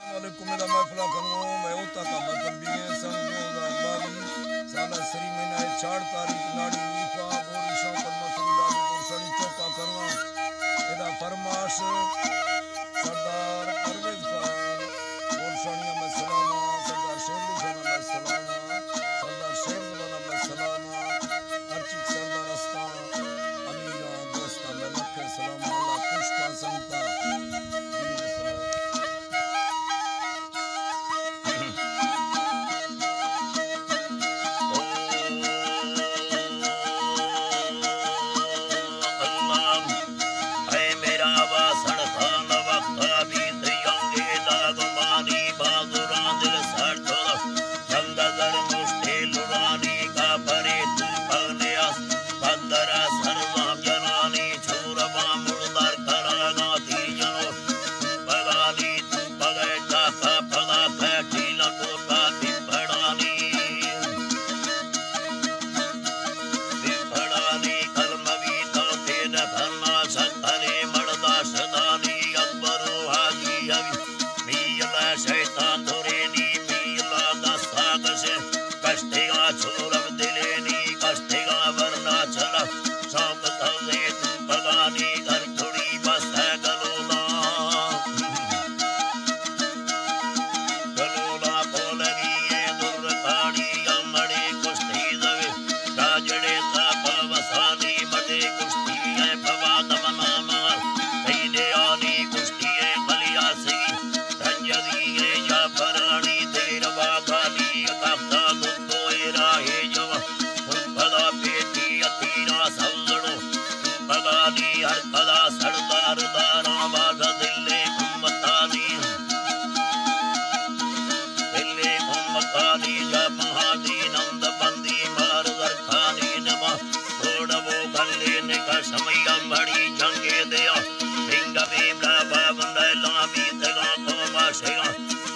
वालेकुम मेरा महफिला करूँ मैं होता का मतलब भी है सन 2022 साल सरी महीना 4 तारीख नाड़ी रूफा गोरी शौकत मसरी लालू गुरसड़ी चौका करूँ एदा फरमाश सरदार परवेज खान गुरसड़िया में सलामा सरदार शेरली खाना में सलामा सरदार शेर गुलाना में सलामा अर्चिक सरदार अस्ता अमीरा दोस्ता में लखे सलामा अल्लाह पुष्पा संता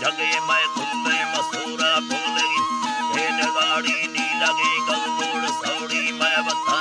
जगे मैं तुम्हें मसूरा बोलेगी गाड़ी नी लगे गल सौड़ी मैं बता